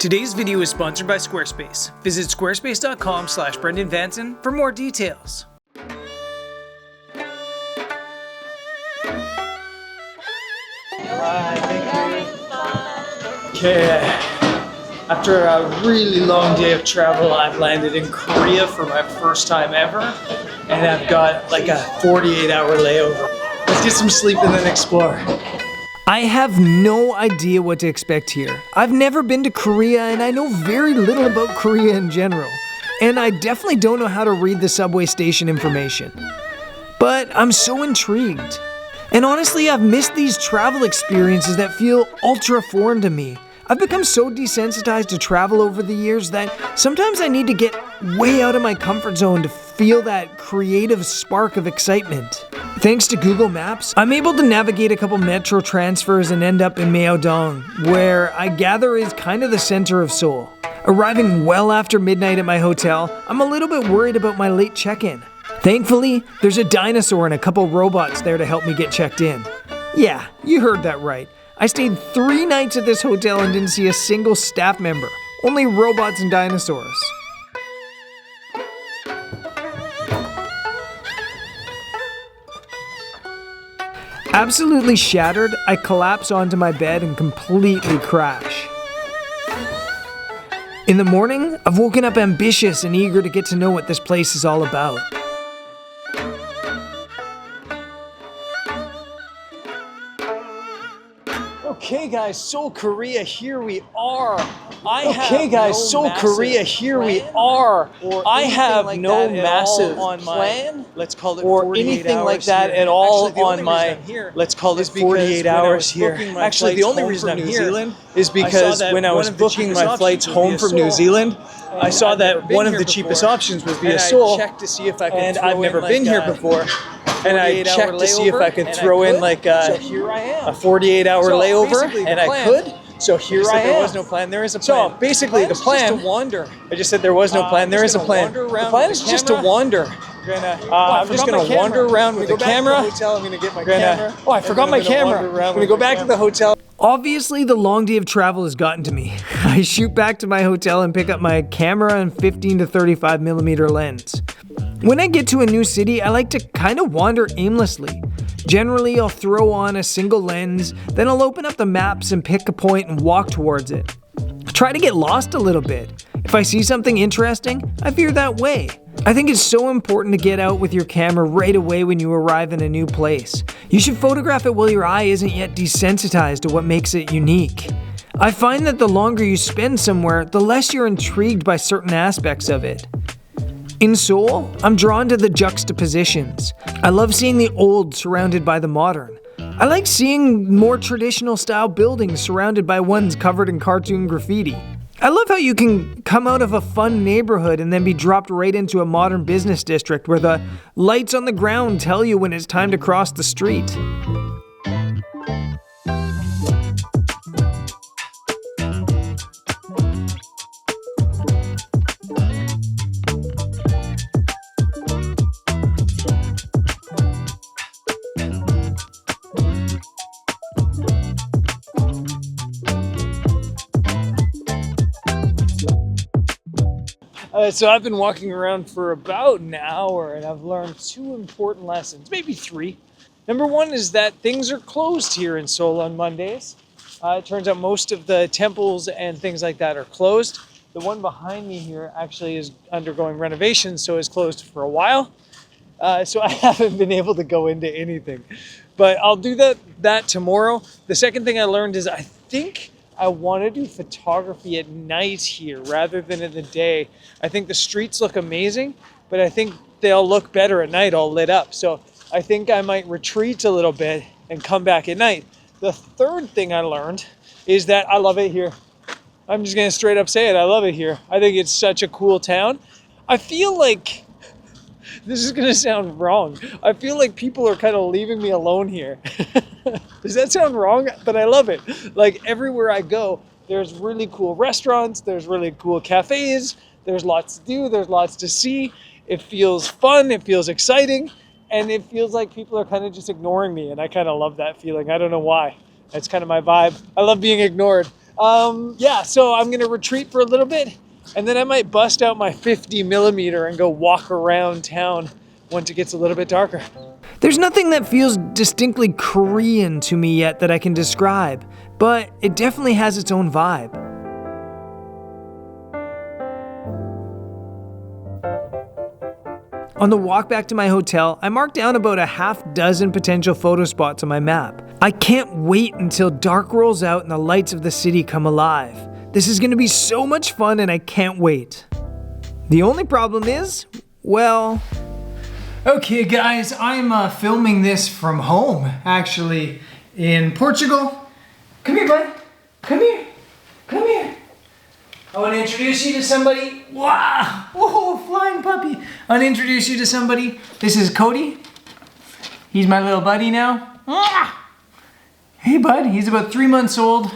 Today's video is sponsored by Squarespace. Visit squarespace.com/Brendan Vanson for more details. Okay, after a really long day of travel, I've landed in Korea for my first time ever, and I've got like a 48-hour layover. Let's get some sleep and then explore. I have no idea what to expect here. I've never been to Korea and I know very little about Korea in general. And I definitely don't know how to read the subway station information. But I'm so intrigued. And honestly, I've missed these travel experiences that feel ultra foreign to me. I've become so desensitized to travel over the years that sometimes I need to get way out of my comfort zone to feel that creative spark of excitement. Thanks to Google Maps, I'm able to navigate a couple metro transfers and end up in Myeongdong, where I gather is kind of the center of Seoul. Arriving well after midnight at my hotel, I'm a little bit worried about my late check-in. Thankfully, there's a dinosaur and a couple robots there to help me get checked in. Yeah, you heard that right. I stayed 3 nights at this hotel and didn't see a single staff member. Only robots and dinosaurs. Absolutely shattered, I collapse onto my bed and completely crash. In the morning, I've woken up ambitious and eager to get to know what this place is all about. Okay guys, Seoul, Korea, here we are. I have no massive plan, let's call it, or anything like that at all on my, let's call it 48 hours here. Actually, the only reason I'm here is because when I was booking my flights home from New Zealand, I saw that one of the cheapest options was via Seoul, and I've never been here before. And I checked to see if I could throw in like a 48-hour layover, and I could. So here I am. There was no plan. There is a plan. So basically, the plan. Just to wander. I just said there was no plan. There is a plan. The plan is just to wander. I'm just gonna wander around with the camera. I'm gonna get my camera. Oh, I forgot my camera. I'm gonna go back to the hotel. Obviously, the long day of travel has gotten to me. I shoot back to my hotel and pick up my camera and 15 to 35 millimeter lens. When I get to a new city, I like to kind of wander aimlessly. Generally, I'll throw on a single lens, then I'll open up the maps and pick a point and walk towards it. Try to get lost a little bit. If I see something interesting, I veer that way. I think it's so important to get out with your camera right away when you arrive in a new place. You should photograph it while your eye isn't yet desensitized to what makes it unique. I find that the longer you spend somewhere, the less you're intrigued by certain aspects of it. In Seoul, I'm drawn to the juxtapositions. I love seeing the old surrounded by the modern. I like seeing more traditional style buildings surrounded by ones covered in cartoon graffiti. I love how you can come out of a fun neighborhood and then be dropped right into a modern business district where the lights on the ground tell you when it's time to cross the street. So I've been walking around for about an hour and I've learned 2 important lessons, maybe 3. Number 1 is that things are closed here in Seoul on Mondays. It turns out most of the temples and things like that are closed. The one behind me here actually is undergoing renovations, so it's closed for a while. So I haven't been able to go into anything, but I'll do that tomorrow. The second thing I learned is I think I want to do photography at night here rather than in the day. I think the streets look amazing, but I think they'll look better at night all lit up. So I think I might retreat a little bit and come back at night. The third thing I learned is that I love it here. I'm just going to straight up say it. I love it here. I think it's such a cool town. I feel like, this is going to sound wrong, I feel like people are kind of leaving me alone here. Does that sound wrong? But I love it. Like everywhere I go, there's really cool restaurants, there's really cool cafes, there's lots to do, there's lots to see. It feels fun, it feels exciting, and it feels like people are kind of just ignoring me, and I kind of love that feeling. I don't know why. That's kind of my vibe. I love being ignored. Yeah, so I'm gonna retreat for a little bit, and then I might bust out my 50mm and go walk around town once it gets a little bit darker. There's nothing that feels distinctly Korean to me yet that I can describe, but it definitely has its own vibe. On the walk back to my hotel, I marked down about a half dozen potential photo spots on my map. I can't wait until dark rolls out and the lights of the city come alive. This is going to be so much fun and I can't wait. The only problem is, well... Okay guys, I'm filming this from home, actually, in Portugal. Come here, bud. Come here. Come here. I want to introduce you to somebody. Wow! Whoa, flying puppy. I want to introduce you to somebody. This is Cody. He's my little buddy now. Hey bud, he's about 3 months old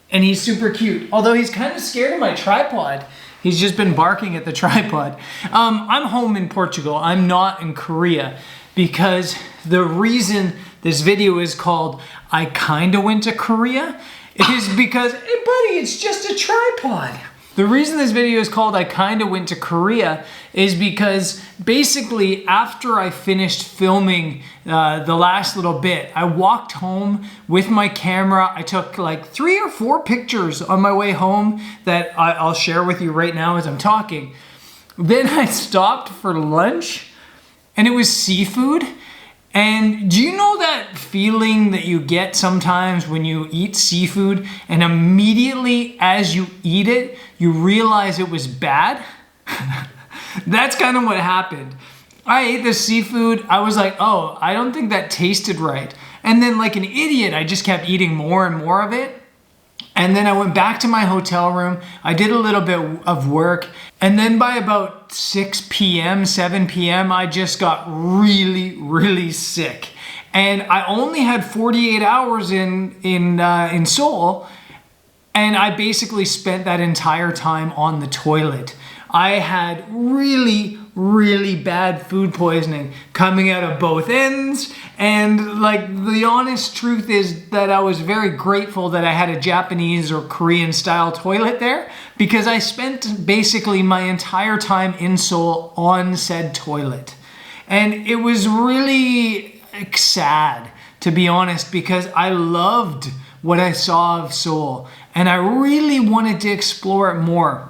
and he's super cute. Although he's kind of scared of my tripod. He's just been barking at the tripod. I'm home in Portugal. I'm not in Korea because the reason this video is called I Kinda Went to Korea is because, hey buddy, it's just a tripod. The reason this video is called I Kinda Went to Korea is because basically after I finished filming the last little bit, I walked home with my camera. I took like 3 or 4 pictures on my way home that I'll share with you right now as I'm talking. Then I stopped for lunch and it was seafood. And do you know that feeling that you get sometimes when you eat seafood and immediately as you eat it, you realize it was bad? That's kind of what happened. I ate the seafood. I was like, oh, I don't think that tasted right. And then like an idiot, I just kept eating more and more of it. And then I went back to my hotel room. I did a little bit of work. And then by about 6 p.m., 7 p.m., I just got really, really sick. And I only had 48 hours in Seoul. And I basically spent that entire time on the toilet. I had really, really bad food poisoning coming out of both ends. And like the honest truth is that I was very grateful that I had a Japanese or Korean style toilet there because I spent basically my entire time in Seoul on said toilet. And it was really sad, to be honest, because I loved what I saw of Seoul and I really wanted to explore it more.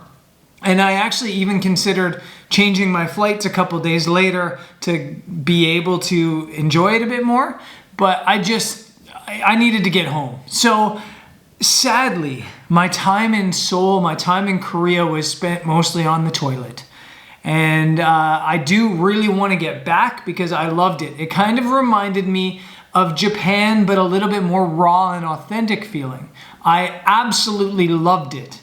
And I actually even considered changing my flights a couple days later to be able to enjoy it a bit more. But I needed to get home. So sadly, my time in Seoul, my time in Korea was spent mostly on the toilet. And I do really want to get back because I loved it. It kind of reminded me of Japan, but a little bit more raw and authentic feeling. I absolutely loved it.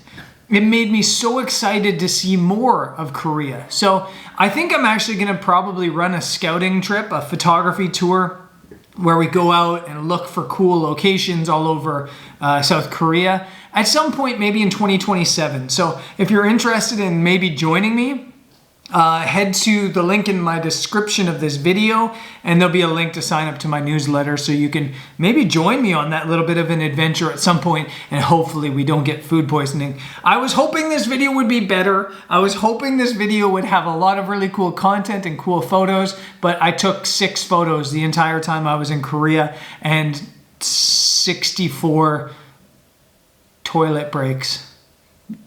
It made me so excited to see more of Korea. So I think I'm actually gonna probably run a scouting trip, a photography tour, where we go out and look for cool locations all over South Korea at some point, maybe in 2027. So if you're interested in maybe joining me, head to the link in my description of this video and there'll be a link to sign up to my newsletter so you can maybe join me on that little bit of an adventure at some point and hopefully we don't get food poisoning. I was hoping this video would be better. I was hoping this video would have a lot of really cool content and cool photos, but I took 6 photos the entire time I was in Korea and 64 toilet breaks.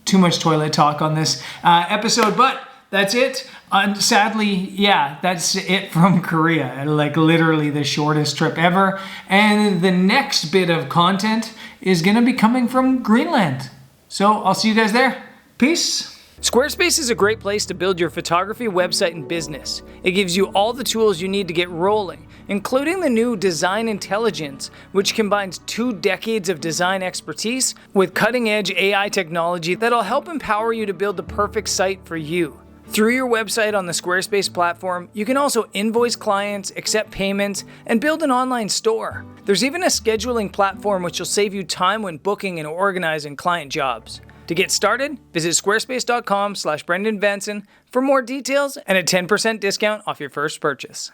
Too much toilet talk on this episode, but that's it. Sadly, yeah, that's it from Korea. Like literally the shortest trip ever. And the next bit of content is gonna be coming from Greenland. So I'll see you guys there. Peace. Squarespace is a great place to build your photography website and business. It gives you all the tools you need to get rolling, including the new Design Intelligence, which combines 2 decades of design expertise with cutting-edge AI technology that'll help empower you to build the perfect site for you. Through your website on the Squarespace platform, you can also invoice clients, accept payments, and build an online store. There's even a scheduling platform which will save you time when booking and organizing client jobs. To get started, visit squarespace.com/BrendanVanson for more details and a 10% discount off your first purchase.